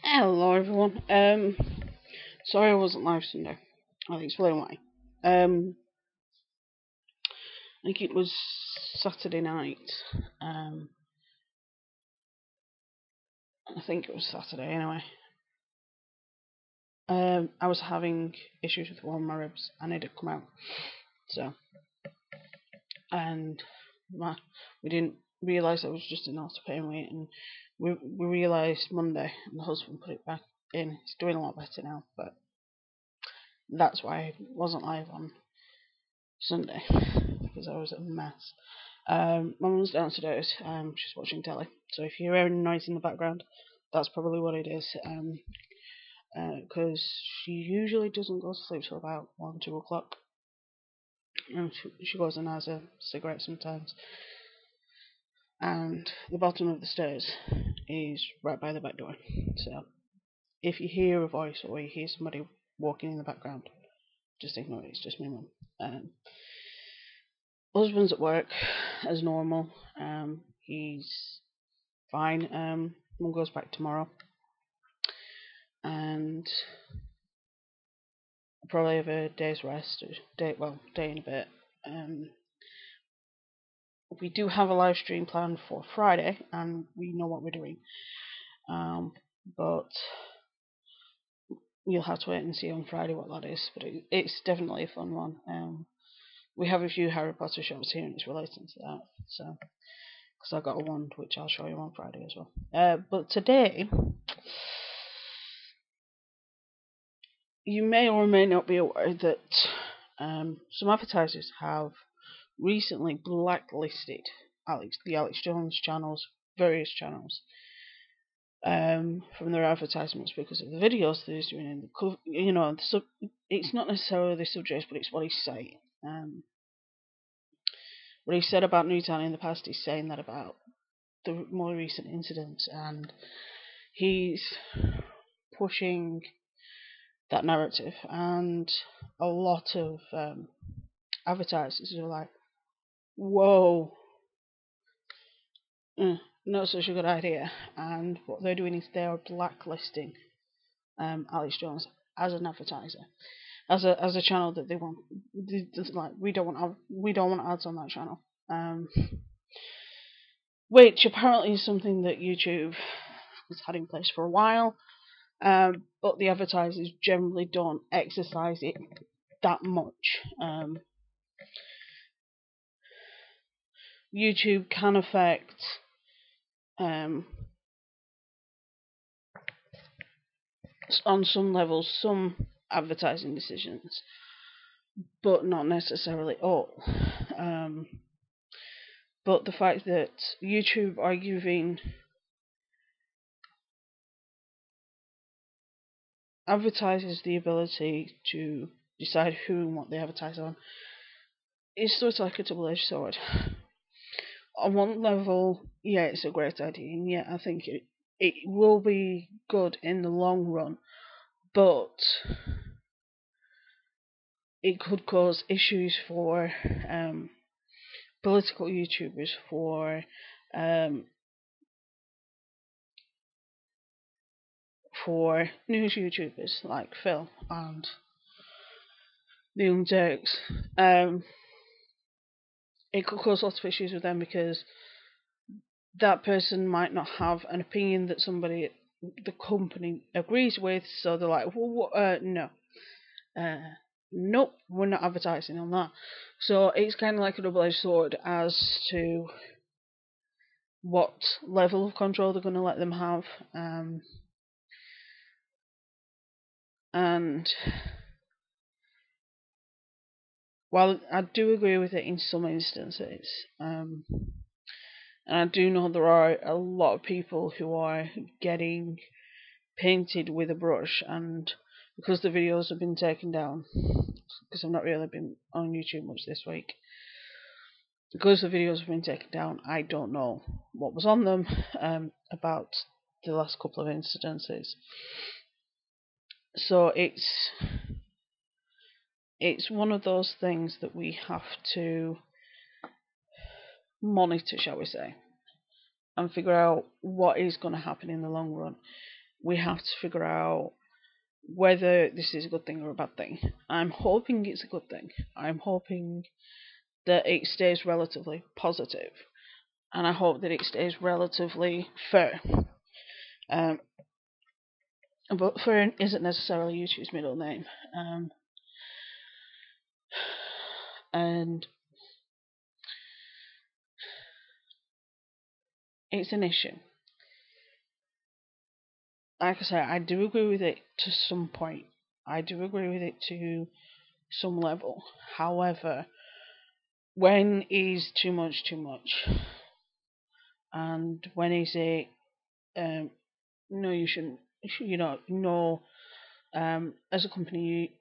Hello everyone. Sorry I wasn't live Sunday. I'll explain why. I think it was Saturday night. Um, I think it was Saturday anyway. I was having issues with one of my ribs and it had come out. So, and we didn't realise I was just in hospital pain weight, and we realised Monday, and the husband put it back in. He's doing a lot better now, but that's why I wasn't live on Sunday because I was a mess. My mum's downstairs. She's watching telly. So if you hear any noise in the background, that's probably what it is. Because she usually doesn't go to sleep till about 1, 2 o'clock. She goes and has a cigarette sometimes. And the bottom of the stairs is right by the back door. So if you hear a voice or you hear somebody walking in the background, just ignore it. It's just my mum. Husband's at work as normal. He's fine. Mum goes back tomorrow, and I'll probably have a day's rest. Day and a bit. We do have a live stream planned for Friday, and we know what we're doing. But you'll have to wait and see on Friday what that is. But it's definitely a fun one. We have a few Harry Potter shops here, and it's relating to that. So, because I got a wand, which I'll show you on Friday as well. But today, you may or may not be aware that some advertisers have recently blacklisted the Alex Jones channels, various channels, from their advertisements because of the videos that he's doing in the it's not necessarily the subject, but it's what he's saying. What he said about Newtown in the past, he's saying that about the more recent incidents, and he's pushing that narrative, and a lot of advertisers are like, whoa, not such a good idea. And what they're doing is they are blacklisting Alex Jones as an advertiser, as a channel that they want. Like, we don't want ads on that channel. Which apparently is something that YouTube has had in place for a while. But the advertisers generally don't exercise it that much. YouTube can affect on some levels some advertising decisions, but not necessarily all. But the fact that YouTube are giving advertisers the ability to decide who and what they advertise on is sort of like a double-edged sword. On one level, yeah, it's a great idea, and yeah, I think it will be good in the long run, but it could cause issues for political YouTubers, for news YouTubers like Phil and the Young Turks. It could cause lots of issues with them because that person might not have an opinion that the company agrees with, so they're like, well, no. Nope, we're not advertising on that. So it's kind of like a double-edged sword as to what level of control they're going to let them have. And while I do agree with it in some instances, and I do know there are a lot of people who are getting painted with a brush, and because the videos have been taken down, because I've not really been on YouTube much this week, because the videos have been taken down, I don't know what was on them about the last couple of incidences. So it's one of those things that we have to monitor, shall we say, and figure out what is going to happen in the long run. We have to figure out whether this is a good thing or a bad thing. I'm hoping it's a good thing. I'm hoping that it stays relatively positive, and I hope that it stays relatively fair. But fair isn't necessarily YouTube's middle name, and it's an issue. Like I say, I do agree with it to some point. I do agree with it to some level. However, when is too much too much? And when is it, no, you shouldn't, no, as a company,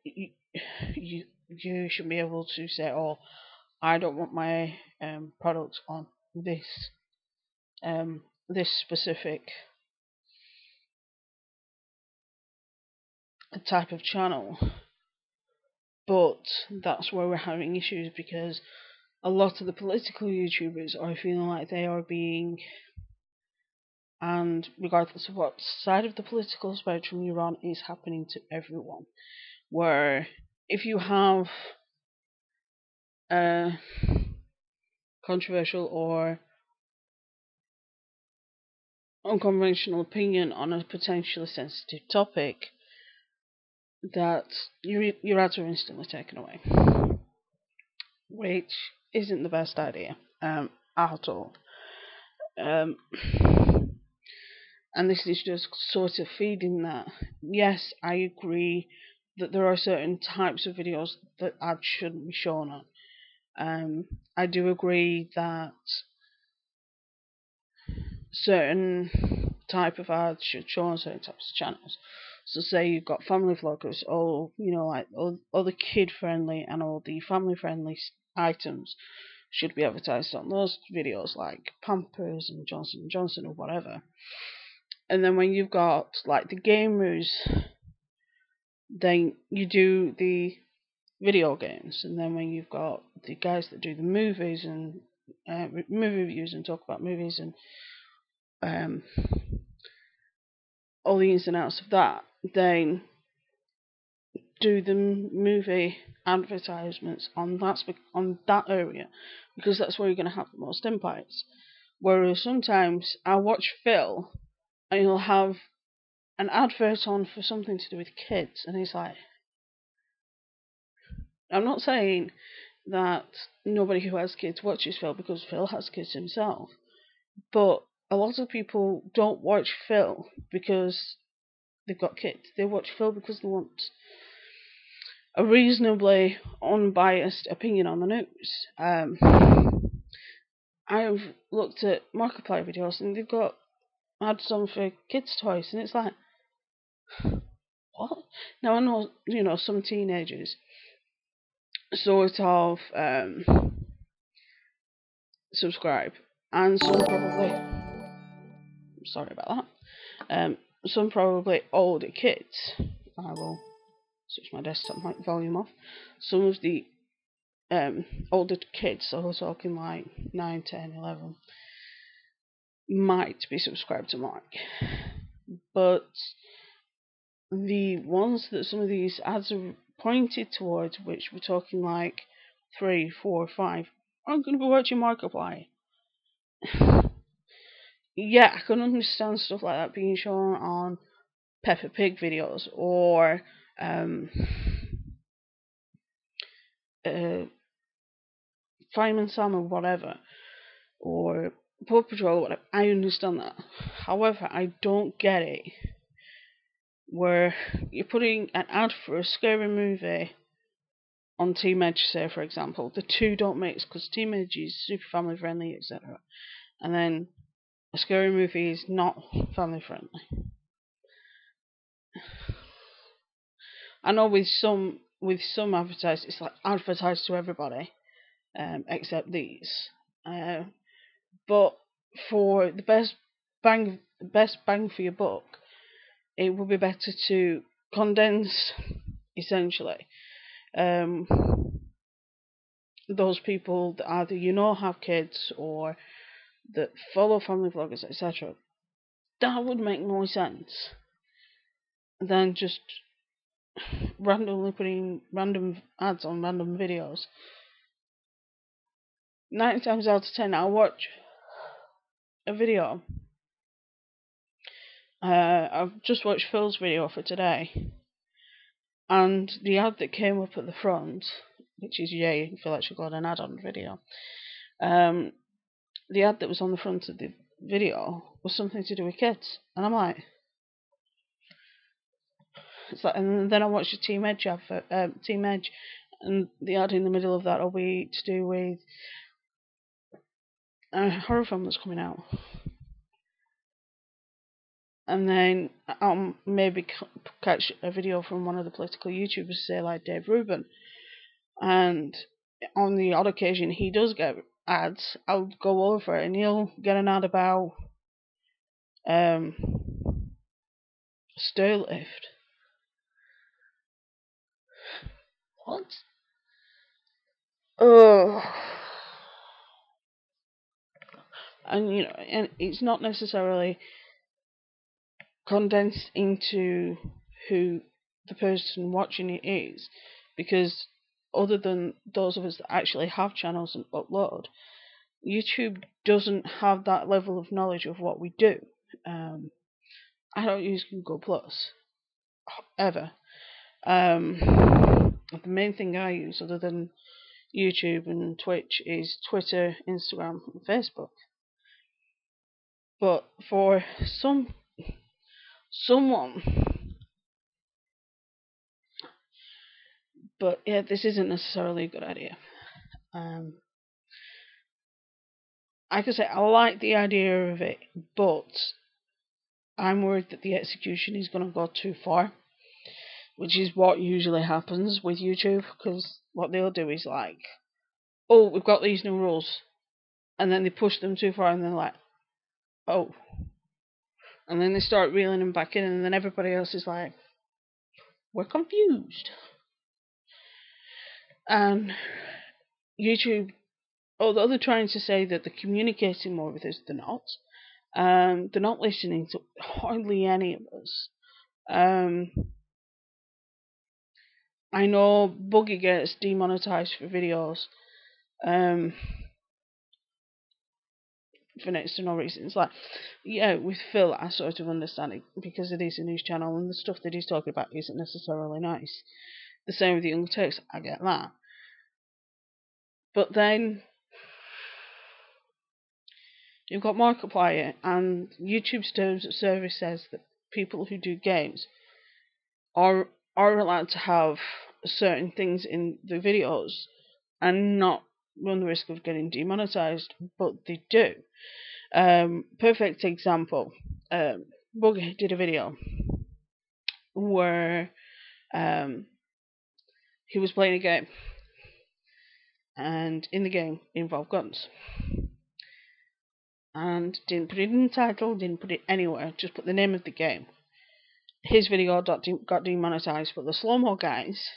you should be able to say, oh, I don't want my product on this specific type of channel. But that's where we're having issues, because a lot of the political YouTubers are feeling like they are being, and regardless of what side of the political spectrum you're on, is happening to everyone. Where if you have a controversial or unconventional opinion on a potentially sensitive topic, that your ads are instantly taken away, which isn't the best idea at all. And this is just sort of feeding that. Yes, I agree that there are certain types of videos that ads shouldn't be shown on. I do agree that certain type of ads should show on certain types of channels. So say you've got family vloggers, like all the kid friendly and all the family friendly items should be advertised on those videos, like Pampers and Johnson & Johnson or whatever. And then when you've got like the gamers, then you do the video games. And then when you've got the guys that do the movies and movie reviews and talk about movies and all the ins and outs of that, then do the movie advertisements on that area, because that's where you're going to have the most impacts. Whereas sometimes I watch Phil and he'll have an advert on for something to do with kids, and he's like, I'm not saying that nobody who has kids watches Phil, because Phil has kids himself, but a lot of people don't watch Phil because they've got kids. They watch Phil because they want a reasonably unbiased opinion on the news. I've looked at Markiplier videos and they've got ads on for kids' toys, and it's like, what? Now I know, some teenagers sort of subscribe, and some probably, sorry about that, some probably older kids. I will switch my desktop volume off. Some of the older kids, so we're talking like 9, 10, 11, might be subscribed to Mark. But the ones that some of these ads are pointed towards, which we're talking like 3, 4, 5, aren't going to be watching Markiplier. Yeah, I can understand stuff like that being shown on Peppa Pig videos or Fireman Sam or whatever, or Paw Patrol or whatever. I understand that. However, I don't get it where you're putting an ad for a scary movie on Team Edge, say, for example. The two don't mix because Team Edge is super family friendly, etc. And then a scary movie is not family friendly. I know with some advertisers, it's like advertised to everybody, except these. But for the best bang for your buck, it would be better to condense, essentially, um, those people that either have kids or that follow family vloggers, etc. That would make more sense than just randomly putting random ads on random videos. 9 times out of 10, I'll watch a video. I've just watched Phil's video for today, and the ad that came up at the front, which is yay, Phil actually got an ad on the video. The ad that was on the front of the video was something to do with kids, and I'm like, it's like, and then I watched the Team Edge advert, Team Edge, and the ad in the middle of that will be to do with a horror film that's coming out. And then I'll maybe catch a video from one of the political YouTubers, say like Dave Rubin, and on the odd occasion he does get ads, I'll go over it and he'll get an ad about Stairlift. What? Oh. And and it's not necessarily condensed into who the person watching it is, because other than those of us that actually have channels and upload, YouTube doesn't have that level of knowledge of what we do. I don't use Google Plus ever. The main thing I use, other than YouTube and Twitch, is Twitter, Instagram, and Facebook. But for someone, but yeah, this isn't necessarily a good idea. Like I say, I like the idea of it, but I'm worried that the execution is going to go too far, which is what usually happens with YouTube, because what they'll do is like, oh, we've got these new rules, and then they push them too far, and they're like, oh, and then they start reeling them back in, and then everybody else is like, we're confused. And YouTube, although they're trying to say that they're communicating more with us, they're not. They're not listening to hardly any of us. I know Buggy gets demonetized for videos for next to no reason. It's like, yeah, with Phil, I sort of understand it because it is a news channel and the stuff that he's talking about isn't necessarily nice. The same with the Young Turks, I get that. But then you've got Markiplier, and YouTube's terms of service says that people who do games are allowed to have certain things in the videos and not run the risk of getting demonetized, but they do. Perfect example. Buggy did a video where he was playing a game, and in the game it involved guns, and didn't put it in the title, didn't put it anywhere, just put the name of the game. His video got demonetized, but the slow-mo guys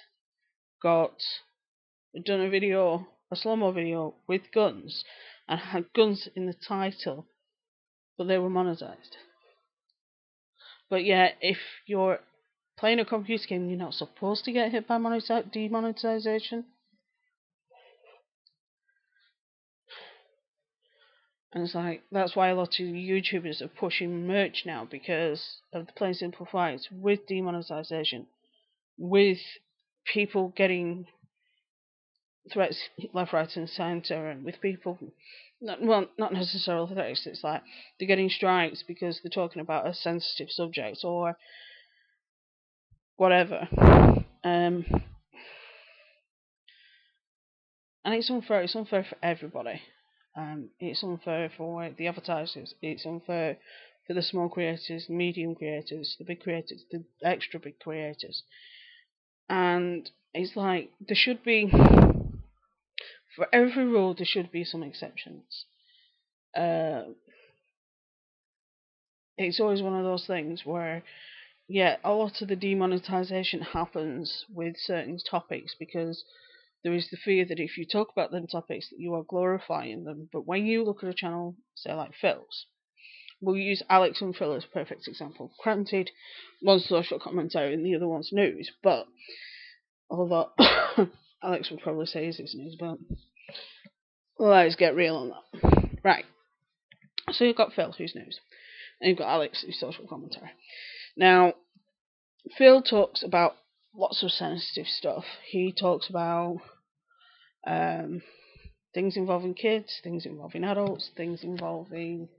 got done a slow-mo video with guns, and had guns in the title, but they were monetized. But yeah, if you're playing a computer game, you're not supposed to get hit by demonetization. And it's like, that's why a lot of YouTubers are pushing merch now, because of the plain simple fact, with demonetization, with people getting threats left, right, and centre, and with people, not necessarily threats, it's like they're getting strikes because they're talking about a sensitive subject or whatever. And it's unfair. It's unfair for everybody. It's unfair for the advertisers. It's unfair for the small creators, medium creators, the big creators, the extra big creators. And it's like there should be For every rule, there should be some exceptions. It's always one of those things where, yeah, a lot of the demonetization happens with certain topics because there is the fear that if you talk about them topics that you are glorifying them. But when you look at a channel, say like Phil's, we'll use Alex and Phil as a perfect example. Granted, one's social commentary and the other one's news, but although Alex would probably say it's news, but let's get real on that. Right. So you've got Phil, who's news, and you've got Alex, who's social commentary. Now, Phil talks about lots of sensitive stuff. He talks about things involving kids, things involving adults, things involving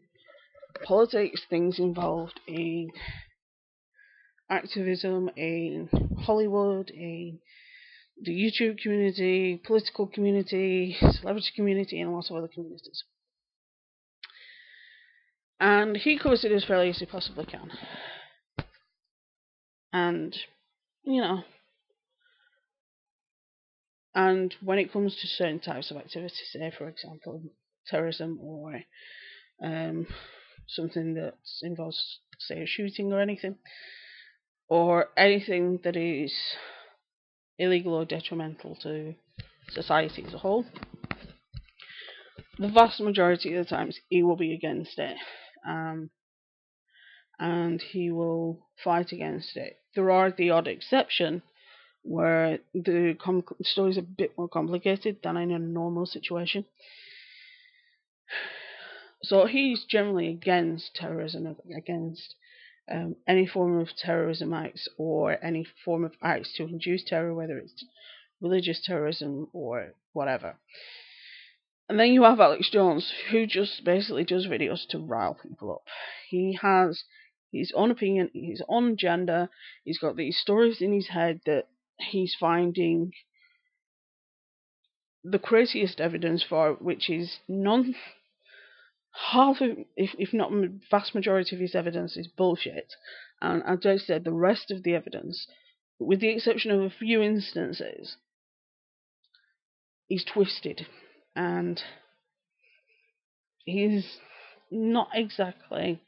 politics, things involved in activism, in Hollywood, in the YouTube community, political community, celebrity community, and lots of other communities. And he covers it as fairly as he possibly can. And, you know, and when it comes to certain types of activities, say for example terrorism or something that involves, say, a shooting or anything that is illegal or detrimental to society as a whole, the vast majority of the times he will be against it, and he will fight against it. There are the odd exception where the story is a bit more complicated than in a normal situation. So he's generally against terrorism, against any form of terrorism acts or any form of acts to induce terror, whether it's religious terrorism or whatever. And then you have Alex Jones, who just basically does videos to rile people up. He has his own opinion, his own agenda. He's got these stories in his head that he's finding the craziest evidence for, which is half of, if not vast majority of his evidence is bullshit. And as I said, the rest of the evidence, with the exception of a few instances, is twisted. And he's not exactly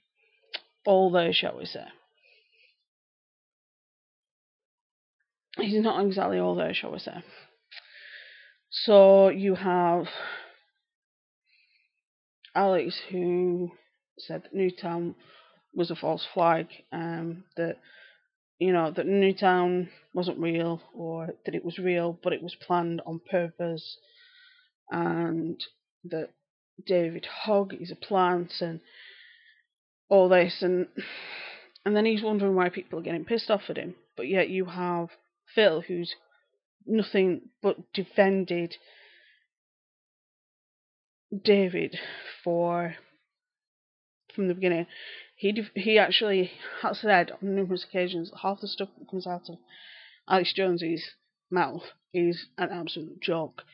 all there, shall we say. He's not exactly all there, shall we say. So you have Alex, who said that Newtown was a false flag, that Newtown wasn't real, or that it was real but it was planned on purpose, and that David Hogg is a plant and all this, and then he's wondering why people are getting pissed off at him. But yet you have Phil, who's nothing but defended David from the beginning. He actually has said on numerous occasions that half the stuff that comes out of Alex Jones's mouth is an absolute joke.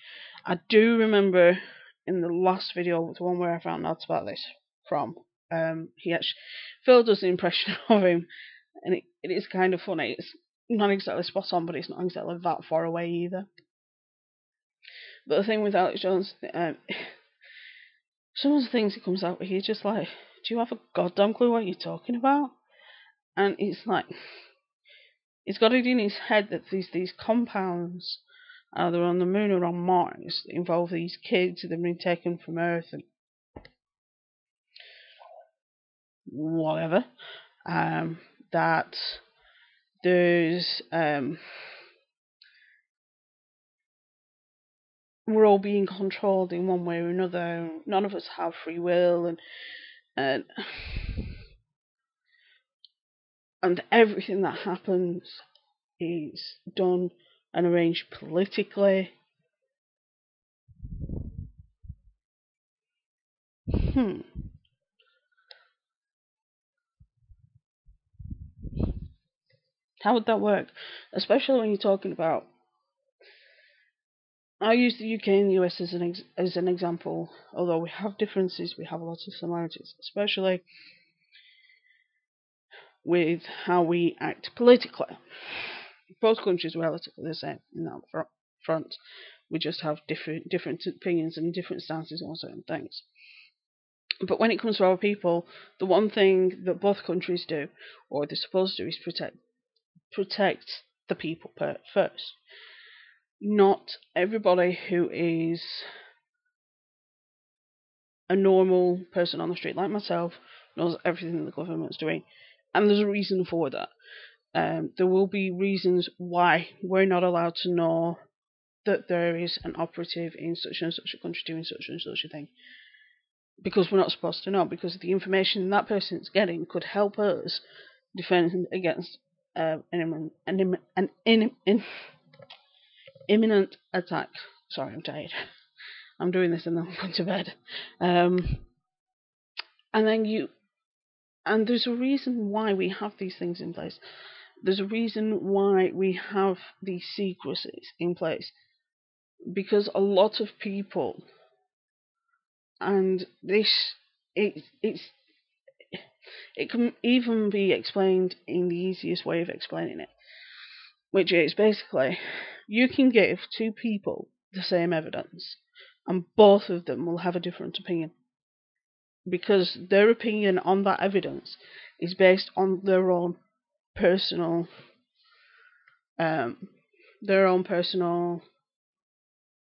I do remember in the last video, the one where I found out about this from, Phil does the impression of him, and it is kind of funny. It's not exactly spot on, but it's not exactly that far away either. But the thing with Alex Jones, some of the things he comes out with, he's just like, do you have a goddamn clue what you're talking about? And it's like, he's got it in his head that these compounds, either on the moon or on Mars, that involve these kids that have been taken from Earth and whatever, that there's we're all being controlled in one way or another. None of us have free will, and everything that happens is done and arranged politically. How would that work? Especially when you're talking about, I use the UK and the US as an example. Although we have differences, we have a lot of similarities, especially with how we act politically. Both countries are relatively the same in that front. We just have different opinions and different stances on certain things. But when it comes to our people, the one thing that both countries do, or they're supposed to do, is protect the people first. Not everybody who is a normal person on the street like myself knows everything the government's doing, and there's a reason for that. There will be reasons why we're not allowed to know that there is an operative in such and such a country doing such and such a thing, because we're not supposed to know, because the information that person's getting could help us defend against an imminent attack. Sorry, I'm tired. I'm doing this and then I'm going to bed. And there's a reason why we have these things in place. There's a reason why we have these secrecies in place, because a lot of people, and it can even be explained in the easiest way of explaining it, which is basically you can give two people the same evidence and both of them will have a different opinion, because their opinion on that evidence is based on their own personal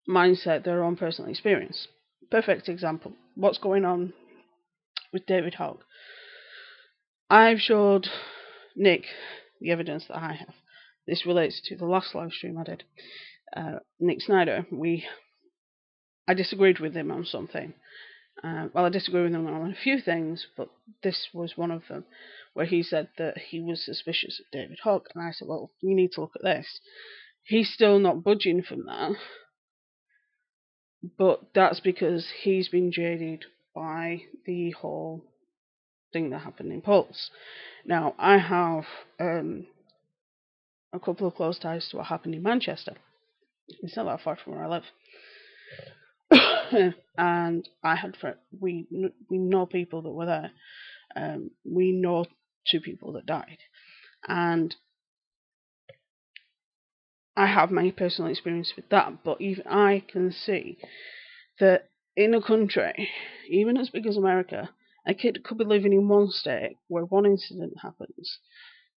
mindset, their own personal experience. Perfect example. What's going on with David Hogg? I've showed Nick the evidence that I have. This relates to the last live stream I did. Nick Snyder. I disagreed with him on something. I disagreed with him on a few things, but this was one of them, where he said that he was suspicious of David Hogg, and I said, well, you need to look at this. He's still not budging from that, but that's because he's been jaded by the whole thing that happened in Pulse. Now, I have a couple of close ties to what happened in Manchester. It's not that far from where I live. And we know people that were there. We know two people that died. And I have my personal experience with that, but even I can see that in a country, even as big as America, a kid could be living in one state where one incident happens,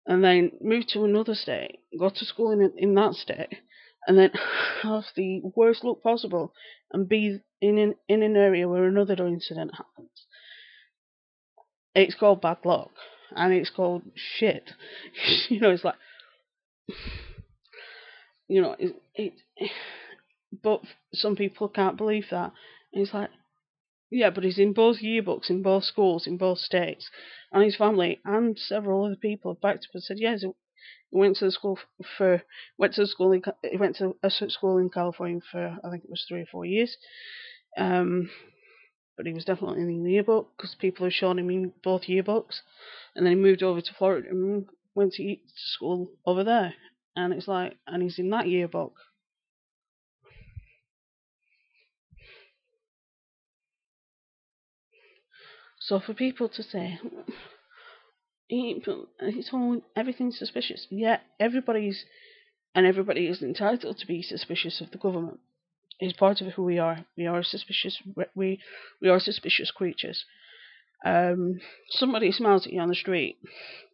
and then move to another state, go to school in that state, and then have the worst luck possible and be in an area where another incident happens. It's called bad luck, and it's called shit. It's like, but some people can't believe that. And it's like, yeah, but he's in both yearbooks, in both schools, in both states, and his family and several other people have backed up and said, yes, he went to school a school in California for, I think it was 3 or 4 years. But he was definitely in the yearbook because people have shown him in both yearbooks, and then he moved over to Florida and went to school over there, and it's like, and he's in that yearbook. So for people to say everything's suspicious, yeah, everybody is entitled to be suspicious of the government. It's part of who we are. We are suspicious. We are suspicious creatures. Somebody smiles at you on the street,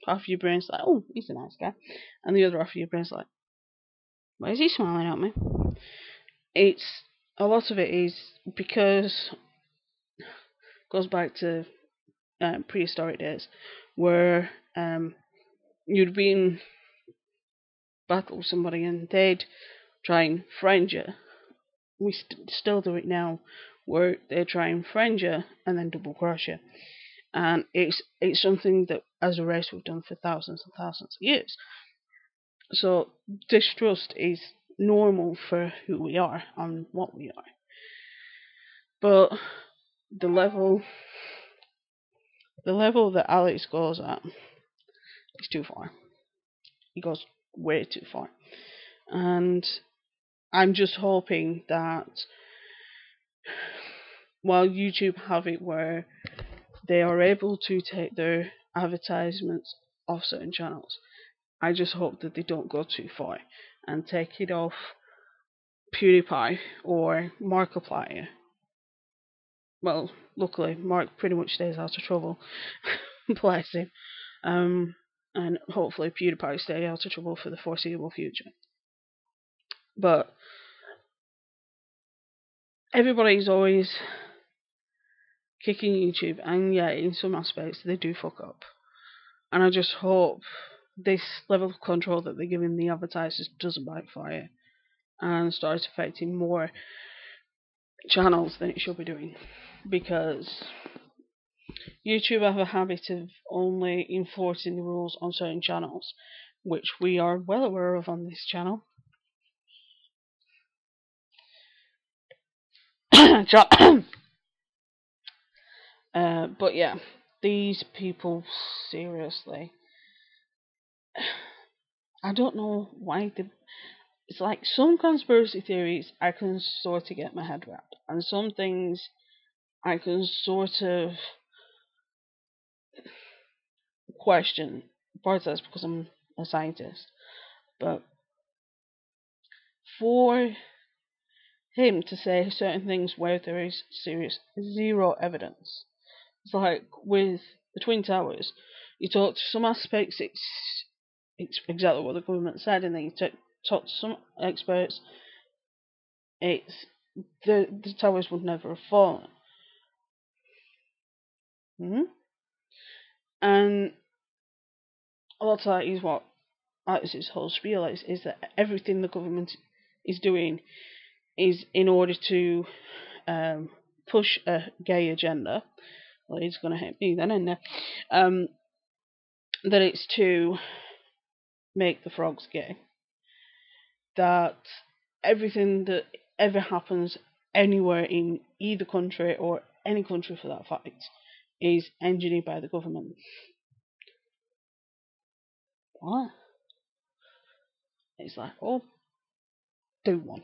half of your brain's like, oh, he's a nice guy, and the other half of your brain's like, why is he smiling at me? A lot of it is because it goes back to prehistoric days, where you'd be in battle with somebody and they'd try and friend you. We still do it now, where they try and friend you and then double cross you. And it's something that as a race we've done for thousands and thousands of years. So distrust is normal for who we are and what we are. But the level that Alex goes at is too far. He goes way too far. And I'm just hoping that while YouTube have it where they are able to take their advertisements off certain channels, I just hope that they don't go too far and take it off PewDiePie or Markiplier. Well, luckily, Mark pretty much stays out of trouble. Bless him. And hopefully PewDiePie stay out of trouble for the foreseeable future. But everybody's always kicking YouTube, and yeah, in some aspects they do fuck up. And I just hope this level of control that they're giving the advertisers doesn't backfire and starts affecting more channels than it should be doing. Because YouTube have a habit of only enforcing the rules on certain channels, which we are well aware of on this channel. But yeah, these people, seriously, I don't know why they. It's like some conspiracy theories I can sort of get my head around, and some things I can sort of question. Part of that's because I'm a scientist, but for him to say certain things where there is serious zero evidence, it's like with the Twin Towers. You talk to some aspects, it's exactly what the government said, and then you talk to some experts, it's the towers would never have fallen. Mm-hmm. And a lot of that is what is its whole spiel is that everything the government is doing is in order to push a gay agenda. Well, he's going to hate me then, isn't he? That it's to make the frogs gay. That everything that ever happens anywhere in either country or any country for that fact is engineered by the government. What? It's like, oh, do one.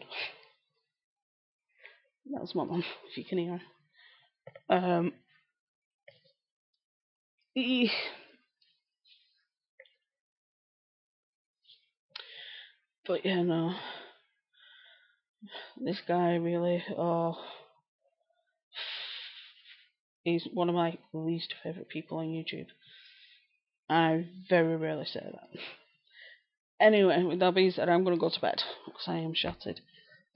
That's my mum, if you can hear her. But yeah, no. This guy really, oh, he's one of my least favourite people on YouTube. I very rarely say that. Anyway, with that being said, I'm going to go to bed because I am shattered.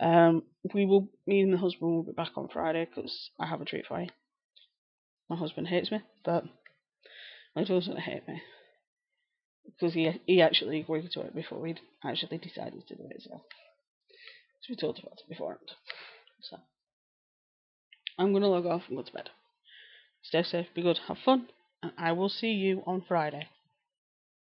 Me and the husband will be back on Friday because I have a treat for you. My husband hates me, but he doesn't hate me because he actually agreed to it before we actually decided to do it. So we talked about it beforehand. So I'm going to log off and go to bed. Stay safe, be good, have fun, and I will see you on Friday.